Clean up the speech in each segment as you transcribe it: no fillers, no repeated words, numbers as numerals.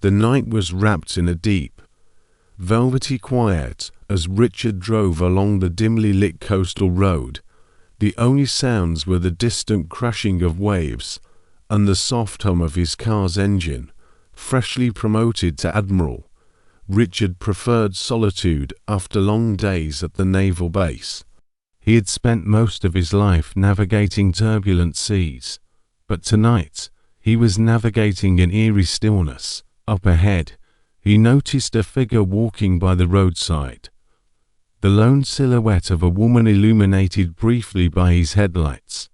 The night was wrapped in a deep, velvety quiet as Richard drove along the dimly lit coastal road. The only sounds were the distant crashing of waves and the soft hum of his car's engine. Freshly promoted to admiral, Richard preferred solitude after long days at the naval base. He had spent most of his life navigating turbulent seas, but tonight he was navigating in eerie stillness. Up ahead, he noticed a figure walking by the roadside, the lone silhouette of a woman illuminated briefly by his headlights.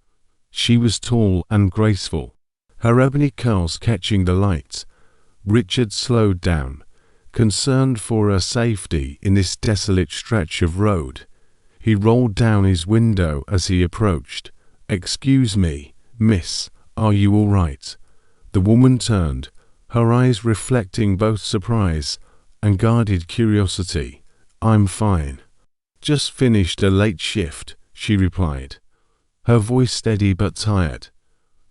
She was tall and graceful, her ebony curls catching the light. Richard slowed down, concerned for her safety in this desolate stretch of road. He rolled down his window as he approached. "Excuse me, miss, are you all right?" The woman turned, her eyes reflecting both surprise and guarded curiosity. "I'm fine. Just finished a late shift," she replied, her voice steady but tired.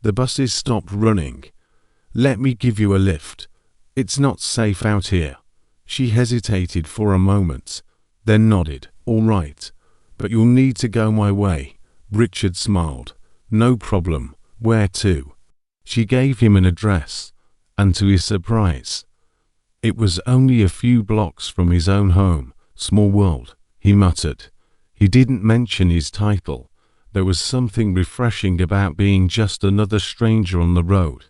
"The buses stopped running. Let me give you a lift. It's not safe out here." She hesitated for a moment, then nodded. "All right, but you'll need to go my way." Richard smiled. "No problem. Where to?" She gave him an address, and to his surprise, it was only a few blocks from his own home. "Small world," he muttered. He didn't mention his title. There was something refreshing about being just another stranger on the road.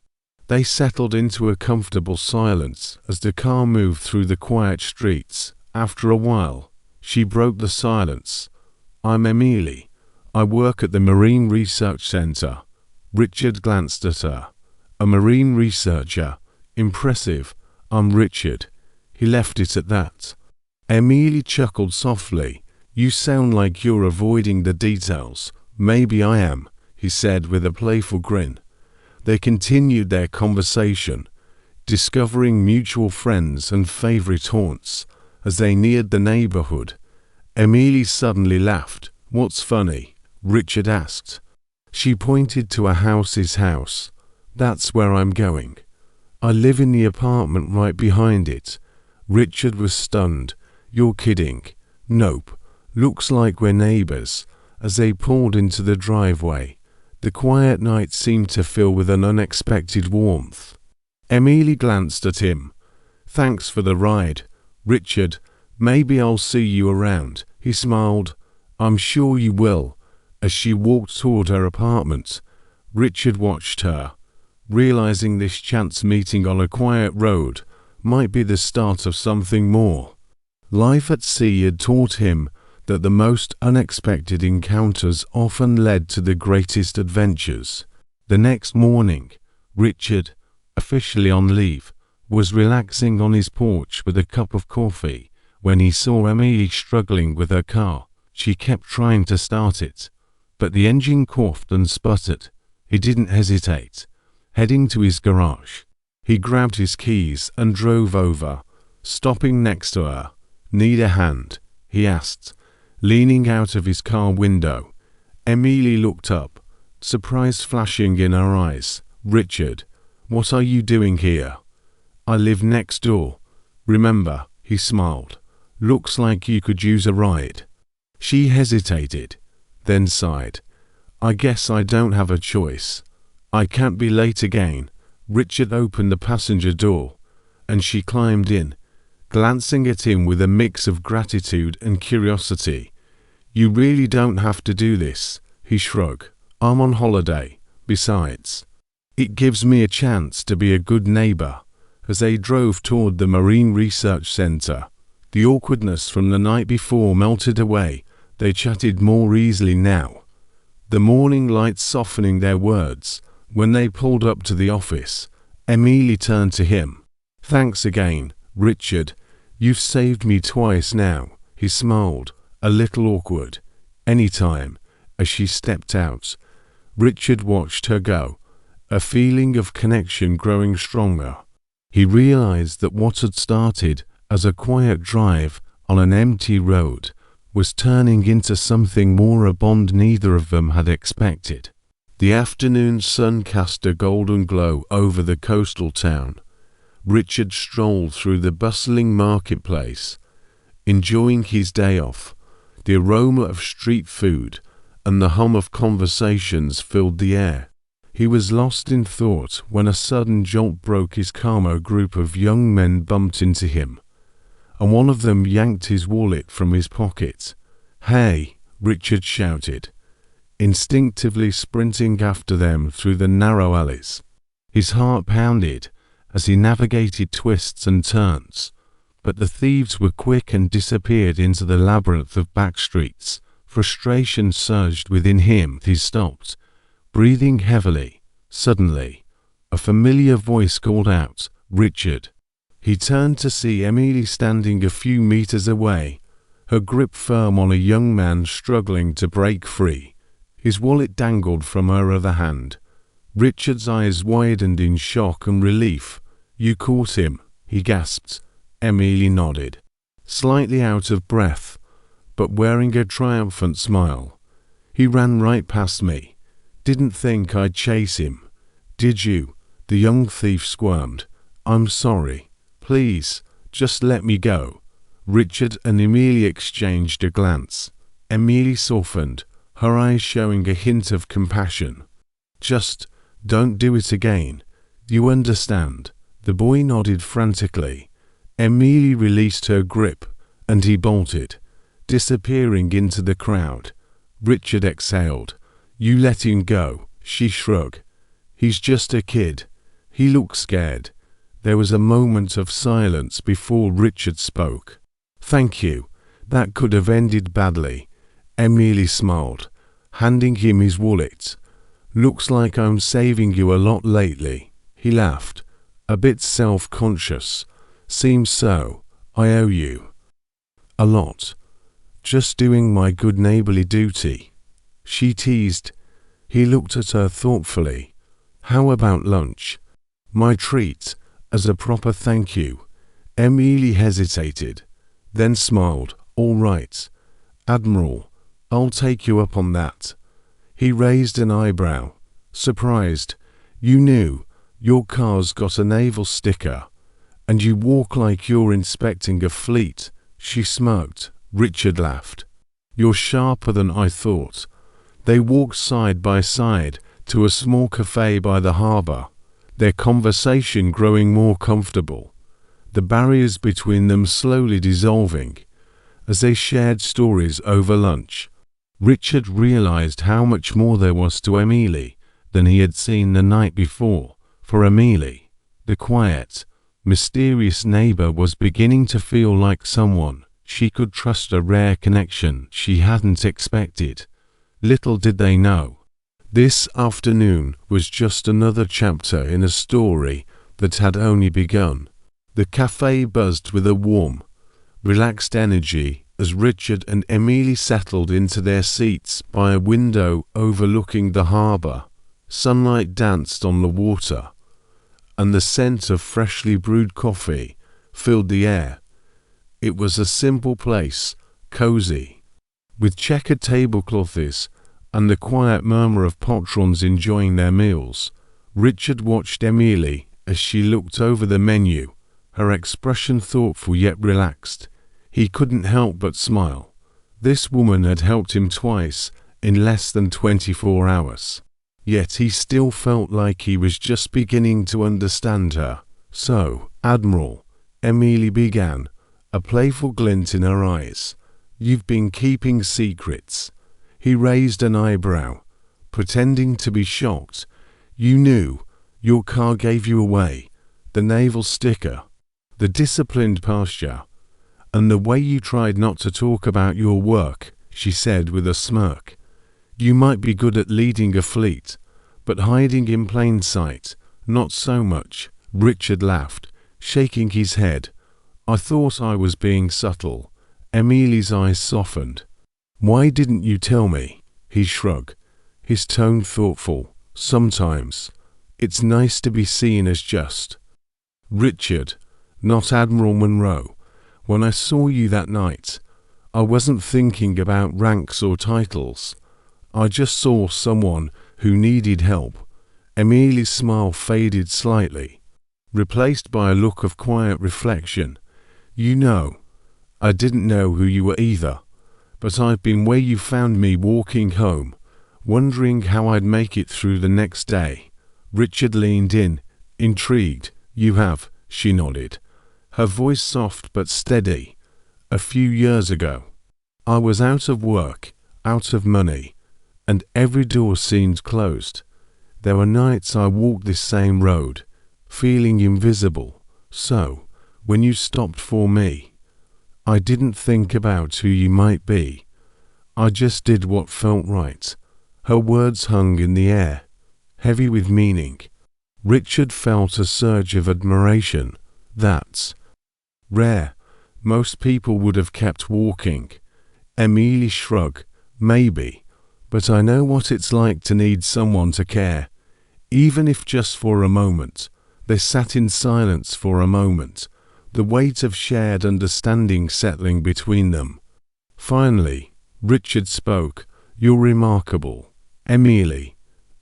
They settled into a comfortable silence as the car moved through the quiet streets. After a while, she broke the silence. "I'm Emily. I work at the Marine Research Center." Richard glanced at her. "A marine researcher? Impressive. I'm Richard." He left it at that. Emily chuckled softly. "You sound like you're avoiding the details." "Maybe I am," he said with a playful grin. They continued their conversation, discovering mutual friends and favorite haunts. As they neared the neighborhood, Emily suddenly laughed. "What's funny?" Richard asked. She pointed to a house's house. "That's where I'm going. I live in the apartment right behind it." Richard was stunned. "You're kidding." "Nope. Looks like we're neighbors." As they pulled into the driveway, the quiet night seemed to fill with an unexpected warmth. Emily glanced at him. "Thanks for the ride, Richard. Maybe I'll see you around." He smiled. "I'm sure you will." As she walked toward her apartment, Richard watched her, realizing this chance meeting on a quiet road might be the start of something more. Life at sea had taught him that the most unexpected encounters often led to the greatest adventures. The next morning, Richard, officially on leave, was relaxing on his porch with a cup of coffee when he saw Emily struggling with her car. She kept trying to start it, but the engine coughed and sputtered. He didn't hesitate. Heading to his garage, he grabbed his keys and drove over, stopping next to her. "Need a hand?" he asked, leaning out of his car window. Emily looked up, surprise flashing in her eyes. "Richard, what are you doing here?" "I live next door. Remember?" He smiled. "Looks like you could use a ride." She hesitated, then sighed. "I guess I don't have a choice. I can't be late again." Richard opened the passenger door, and she climbed in, glancing at him with a mix of gratitude and curiosity. "You really don't have to do this," he shrugged. "I'm on holiday. Besides, it gives me a chance to be a good neighbor." As they drove toward the Marine Research Center, the awkwardness from the night before melted away. They chatted more easily now, the morning light softening their words. When they pulled up to the office, Emily turned to him. "Thanks again, Richard. You've saved me twice now." He smiled, a little awkward. "Anytime." As she stepped out, Richard watched her go, a feeling of connection growing stronger. He realized that what had started as a quiet drive on an empty road was turning into something more, a bond neither of them had expected. The afternoon sun cast a golden glow over the coastal town, Richard strolled through the bustling marketplace, enjoying his day off. The aroma of street food and the hum of conversations filled the air. He was lost in thought when a sudden jolt broke his calm. A group of young men bumped into him, and one of them yanked his wallet from his pocket. "Hey!" Richard shouted, instinctively sprinting after them through the narrow alleys. His heart pounded as he navigated twists and turns, but the thieves were quick and disappeared into the labyrinth of back streets. Frustration surged within him. He stopped, breathing heavily. Suddenly, a familiar voice called out, "Richard." He turned to see Emily standing a few meters away, her grip firm on a young man struggling to break free. His wallet dangled from her other hand. Richard's eyes widened in shock and relief. "You caught him," he gasped. Emily nodded, slightly out of breath, but wearing a triumphant smile. "He ran right past me. Didn't think I'd chase him." "Did you?" the young thief squirmed. "I'm sorry. Please, just let me go." Richard and Emily exchanged a glance. Emily softened, her eyes showing a hint of compassion. "Just don't do it again. You understand?" The boy nodded frantically. Emily released her grip, and he bolted, disappearing into the crowd. Richard exhaled. "You let him go," she shrugged. "He's just a kid. He looks scared." There was a moment of silence before Richard spoke. "Thank you. That could have ended badly." Emily smiled, handing him his wallet. "Looks like I'm saving you a lot lately." He laughed, a bit self-conscious. "Seems so. I owe you a lot. Just doing my good neighborly duty," she teased. He looked at her thoughtfully. "How about lunch? My treat, as a proper thank you." Emily hesitated, then smiled. "All right, Admiral, I'll take you up on that." He raised an eyebrow, surprised. "You knew? Your car's got a naval sticker, and you walk like you're inspecting a fleet." She smirked. Richard laughed. "You're sharper than I thought." They walked side by side to a small cafe by the harbor, their conversation growing more comfortable, the barriers between them slowly dissolving. As they shared stories over lunch, Richard realized how much more there was to Emily than he had seen the night before. For Emily, the quiet, mysterious neighbor was beginning to feel like someone she could trust, a rare connection she hadn't expected. Little did they know, this afternoon was just another chapter in a story that had only begun. The cafe buzzed with a warm, relaxed energy as Richard and Emily settled into their seats by a window overlooking the harbor. Sunlight danced on the water, and the scent of freshly brewed coffee filled the air. It was a simple place, cozy, with checkered tablecloths and the quiet murmur of patrons enjoying their meals. Richard watched Emily as she looked over the menu, her expression thoughtful yet relaxed. He couldn't help but smile. This woman had helped him twice in less than 24 hours. Yet he still felt like he was just beginning to understand her. "So, Admiral," Emily began, a playful glint in her eyes, "you've been keeping secrets." He raised an eyebrow, pretending to be shocked. "You knew? Your car gave you away. The naval sticker, the disciplined posture, and the way you tried not to talk about your work," she said with a smirk. "You might be good at leading a fleet, but hiding in plain sight, not so much." Richard laughed, shaking his head. "I thought I was being subtle." Emily's eyes softened. "Why didn't you tell me?" He shrugged, his tone thoughtful. "Sometimes it's nice to be seen as just." "Richard, not Admiral Monroe. When I saw you that night, I wasn't thinking about ranks or titles. I just saw someone who needed help." Emily's smile faded slightly. replaced by a look of quiet reflection. You know, I didn't know who you were either, but I've been where you found me walking home, wondering how I'd make it through the next day. Richard leaned in, intrigued. You have, she nodded, her voice soft but steady. A few years ago, I was out of work, out of money, and every door seemed closed. There were nights I walked this same road, feeling invisible. So, when you stopped for me, I didn't think about who you might be. I just did what felt right. Her words hung in the air, heavy with meaning. Richard felt a surge of admiration. That's rare. Most people would have kept walking. Emily shrugged. Maybe, but I know what it's like to need someone to care, even if just for a moment. They sat in silence for a moment, the weight of shared understanding settling between them. Finally, Richard spoke. You're remarkable, Emily.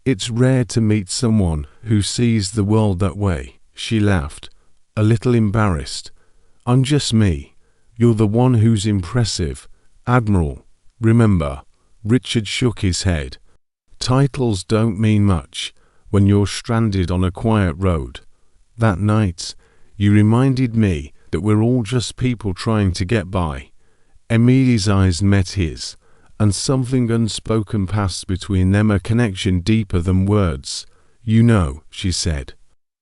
It's rare to meet someone who sees the world that way. She laughed, a little embarrassed. I'm just me. You're the one who's impressive, Admiral. Remember, Richard shook his head. Titles don't mean much when you're stranded on a quiet road. That night, you reminded me that we're all just people trying to get by. Emily's eyes met his, and something unspoken passed between them, a connection deeper than words. You know, she said,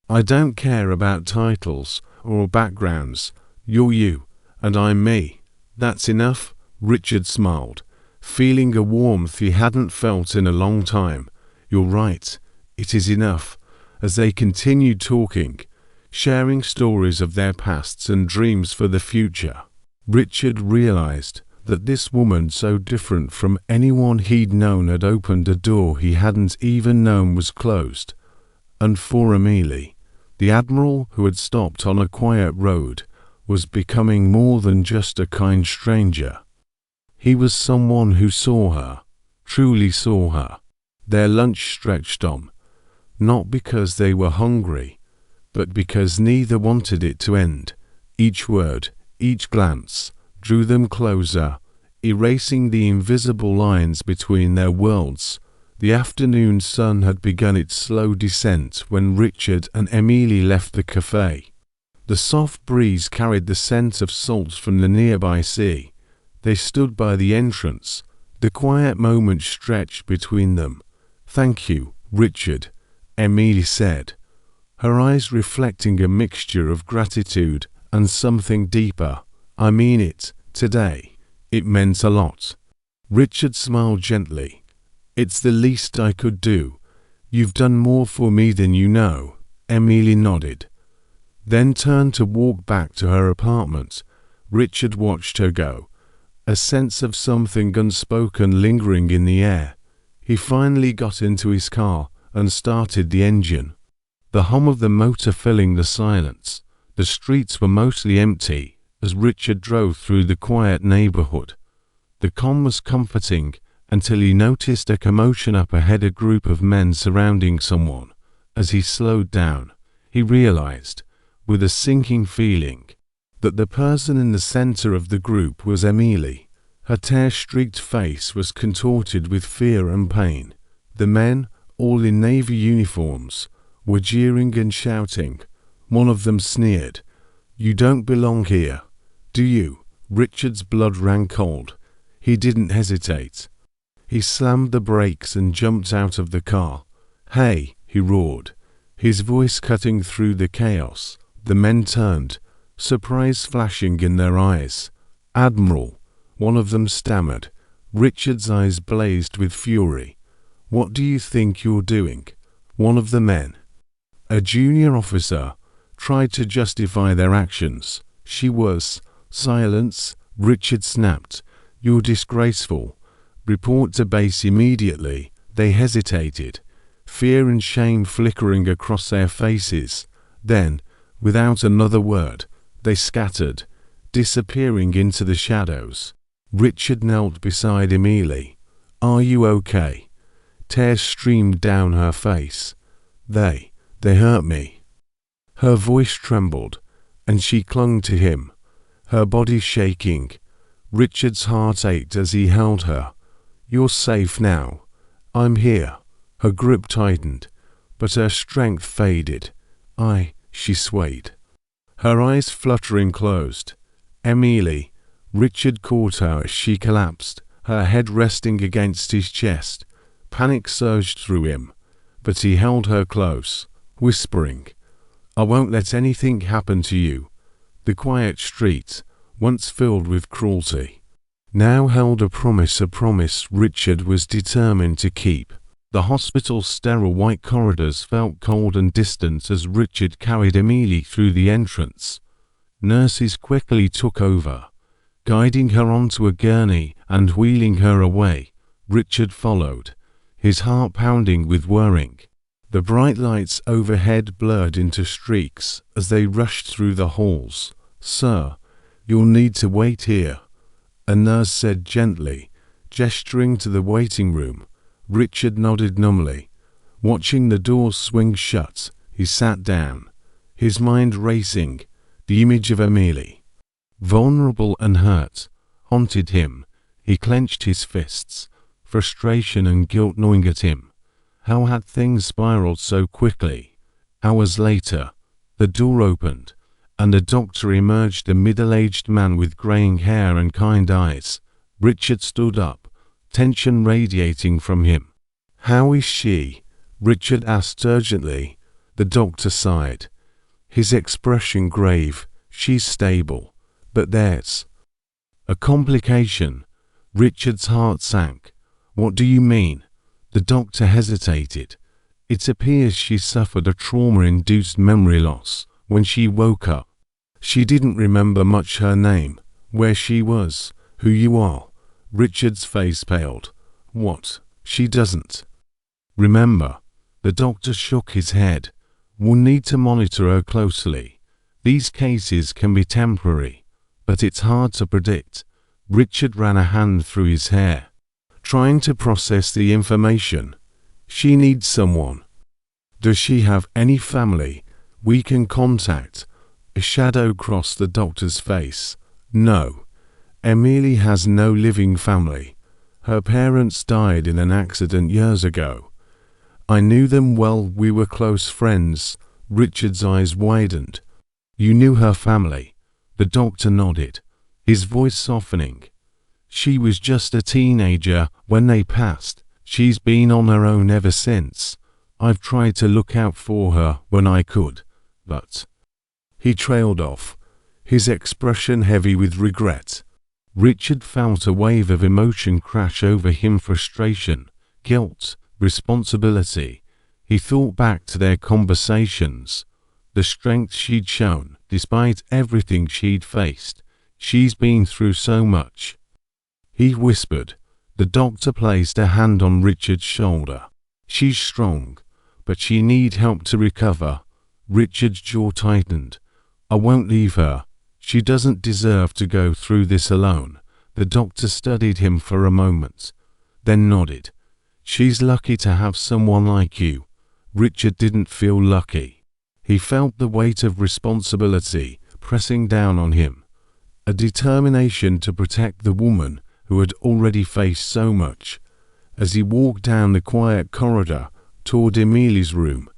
I don't care about titles or backgrounds. You're you, and I'm me. That's enough. Richard smiled, feeling a warmth he hadn't felt in a long time. You're right, it is enough. As they continued talking, sharing stories of their pasts and dreams for the future, Richard realized that this woman, so different from anyone he'd known, had opened a door he hadn't even known was closed. And for Emily, the Admiral who had stopped on a quiet road was becoming more than just a kind stranger. He was someone who saw her, truly saw her. Their lunch stretched on, not because they were hungry, but because neither wanted it to end. Each word, each glance, drew them closer, erasing the invisible lines between their worlds. The afternoon sun had begun its slow descent when Richard and Emily left the cafe. The soft breeze carried the scent of salt from the nearby sea. They stood by the entrance. The quiet moment stretched between them. Thank you, Richard, Emily said, her eyes reflecting a mixture of gratitude and something deeper. I mean it, today. It meant a lot. Richard smiled gently. It's the least I could do. You've done more for me than you know. Emily nodded, then turned to walk back to her apartment. Richard watched her go, a sense of something unspoken lingering in the air. He finally got into his car and started the engine, the hum of the motor filling the silence. The streets were mostly empty as Richard drove through the quiet neighborhood. The calm was comforting until he noticed a commotion up ahead, a group of men surrounding someone. As he slowed down, he realized, with a sinking feeling, that the person in the center of the group was Emily. Her tear-streaked face was contorted with fear and pain. The men, all in navy uniforms, were jeering and shouting. One of them sneered, "You don't belong here, do you?" Richard's blood ran cold. He didn't hesitate. He slammed the brakes and jumped out of the car. "Hey!" he roared, his voice cutting through the chaos. The men turned, surprise flashing in their eyes. "Admiral," one of them stammered. Richard's eyes blazed with fury. "What do you think you're doing?" One of the men, a junior officer, tried to justify their actions. "She was." "Silence," Richard snapped. "You're disgraceful. Report to base immediately." They hesitated, fear and shame flickering across their faces. Then, without another word, they scattered, disappearing into the shadows. Richard knelt beside Emily. "Are you okay?" Tears streamed down her face. They hurt me." Her voice trembled, and she clung to him, her body shaking. Richard's heart ached as he held her. "You're safe now. I'm here." Her grip tightened, but her strength faded. She swayed, her eyes fluttering closed. "Emily." Richard caught her as she collapsed, her head resting against his chest. Panic surged through him, but he held her close, whispering, "I won't let anything happen to you." The quiet street, once filled with cruelty, now held a promise Richard was determined to keep. The hospital's sterile white corridors felt cold and distant as Richard carried Emily through the entrance. Nurses quickly took over, guiding her onto a gurney and wheeling her away. Richard followed, his heart pounding with worrying. The bright lights overhead blurred into streaks as they rushed through the halls. "Sir, you'll need to wait here," a nurse said gently, gesturing to the waiting room. Richard nodded numbly. Watching the doors swing shut, he sat down, his mind racing. The image of Emily, vulnerable and hurt, haunted him. He clenched his fists, frustration and guilt gnawing at him. How had things spiraled so quickly? Hours later, the door opened, and a doctor emerged, a middle-aged man with graying hair and kind eyes. Richard stood up, tension radiating from him. "How is she?" Richard asked urgently. The doctor sighed, his expression grave. "She's stable, but there's a complication." Richard's heart sank. "What do you mean?" The doctor hesitated. "It appears she suffered a trauma-induced memory loss. When she woke up, she didn't remember much: her name, where she was, who you are." Richard's face paled. "What? She doesn't remember?" The doctor shook his head. "We'll need to monitor her closely. These cases can be temporary, but it's hard to predict." Richard ran a hand through his hair, trying to process the information. "She needs someone. Does she have any family we can contact?" A shadow crossed the doctor's face. "No. Emily has no living family. Her parents died in an accident years ago. I knew them well, we were close friends." Richard's eyes widened. "You knew her family?" The doctor nodded, his voice softening. "She was just a teenager when they passed. She's been on her own ever since. I've tried to look out for her when I could, but..." He trailed off, his expression heavy with regret. Richard felt a wave of emotion crash over him: frustration, guilt, responsibility. He thought back to their conversations, the strength she'd shown, despite everything she'd faced. "She's been through so much," he whispered. The doctor placed a hand on Richard's shoulder. "She's strong, but she needs help to recover." Richard's jaw tightened. "I won't leave her. She doesn't deserve to go through this alone." The doctor studied him for a moment, then nodded. "She's lucky to have someone like you." Richard didn't feel lucky. He felt the weight of responsibility pressing down on him, a determination to protect the woman who had already faced so much. As he walked down the quiet corridor toward Emily's room,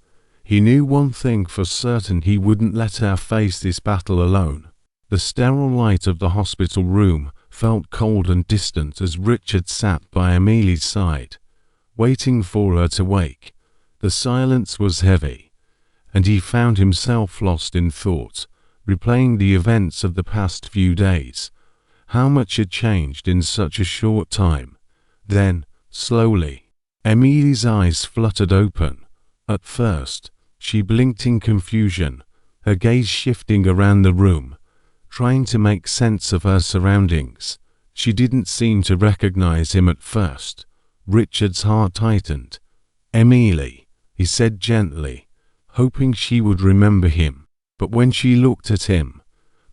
he knew one thing for certain: he wouldn't let her face this battle alone. The sterile light of the hospital room felt cold and distant as Richard sat by Emily's side, waiting for her to wake. The silence was heavy, and he found himself lost in thought, replaying the events of the past few days. How much had changed in such a short time. Then, slowly, Emily's eyes fluttered open. At first, she blinked in confusion, her gaze shifting around the room, trying to make sense of her surroundings. She didn't seem to recognize him at first. Richard's heart tightened. "Emily," he said gently, hoping she would remember him. But when she looked at him,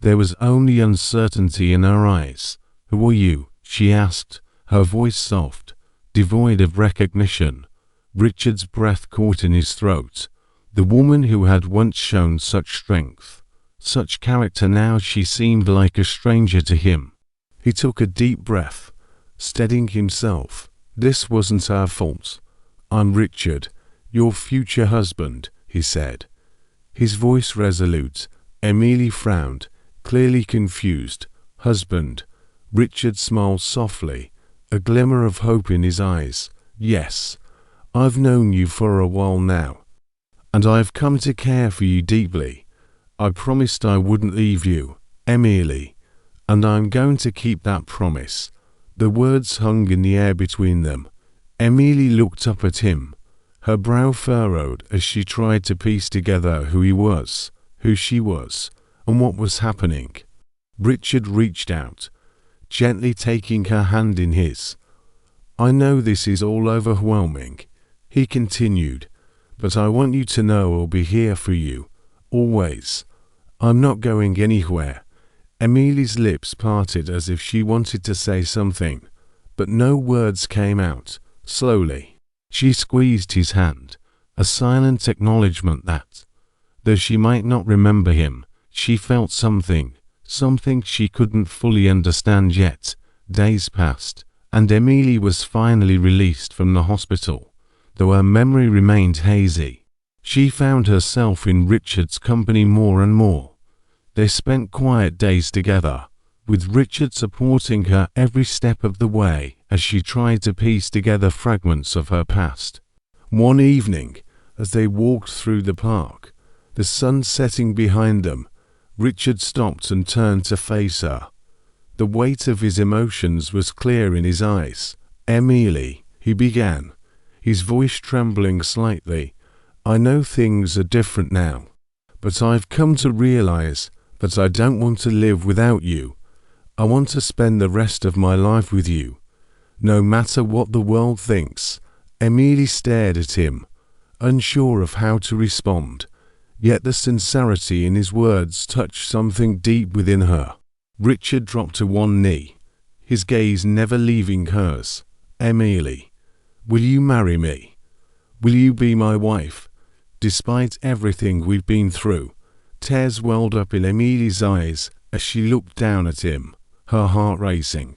there was only uncertainty in her eyes. "Who are you?" she asked, her voice soft, devoid of recognition. Richard's breath caught in his throat. The woman who had once shown such strength, such character, now she seemed like a stranger to him. He took a deep breath, steadying himself. This wasn't our fault. I'm Richard, your future husband, he said. His voice resolute. Emily frowned, clearly confused. Husband. Richard smiled softly, a glimmer of hope in his eyes. Yes, I've known you for a while now, and I've come to care for you deeply. I promised I wouldn't leave you, Emily, and I'm going to keep that promise. The words hung in the air between them. Emily looked up at him, her brow furrowed as she tried to piece together who he was, who she was, and what was happening. Richard reached out, gently taking her hand in his. I know this is all overwhelming, he continued, but I want you to know I'll be here for you, always. I'm not going anywhere. Emily's lips parted as if she wanted to say something, but no words came out. Slowly, she squeezed his hand, a silent acknowledgement that, though she might not remember him, she felt something she couldn't fully understand yet. Days passed, and Emily was finally released from the hospital, though her memory remained hazy. She found herself in Richard's company more and more. They spent quiet days together, with Richard supporting her every step of the way as she tried to piece together fragments of her past. One evening, as they walked through the park, the sun setting behind them, Richard stopped and turned to face her. The weight of his emotions was clear in his eyes. Emily, he began, his voice trembling slightly, I know things are different now, but I've come to realize that I don't want to live without you. I want to spend the rest of my life with you, no matter what the world thinks. Emily stared at him, unsure of how to respond, yet the sincerity in his words touched something deep within her. Richard dropped to one knee, his gaze never leaving hers. Emily, will you marry me? Will you be my wife? Despite everything we've been through, tears welled up in Emily's eyes as she looked down at him, her heart racing.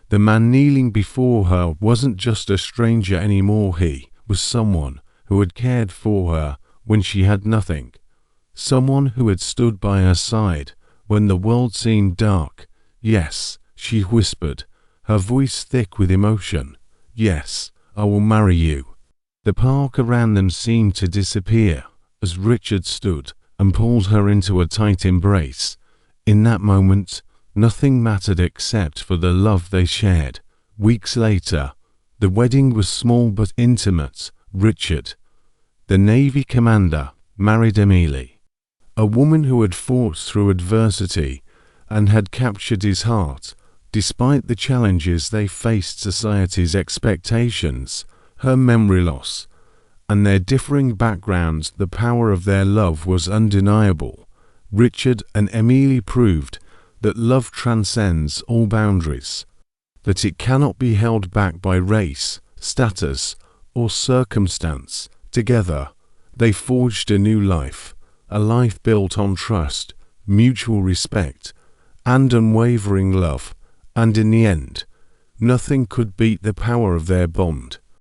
The man kneeling before her wasn't just a stranger anymore. He was someone who had cared for her when she had nothing, someone who had stood by her side when the world seemed dark. Yes, she whispered, her voice thick with emotion. Yes, I will marry you. The park around them seemed to disappear as Richard stood and pulled her into a tight embrace. In that moment, nothing mattered except for the love they shared. Weeks later, the wedding was small but intimate. Richard, the Navy commander, married Emily, a woman who had fought through adversity and had captured his heart. Despite the challenges they faced, society's expectations, her memory loss, and their differing backgrounds, the power of their love was undeniable. Richard and Emily proved that love transcends all boundaries, that it cannot be held back by race, status, or circumstance. Together, they forged a new life, a life built on trust, mutual respect, and unwavering love, and in the end, nothing could beat the power of their bond.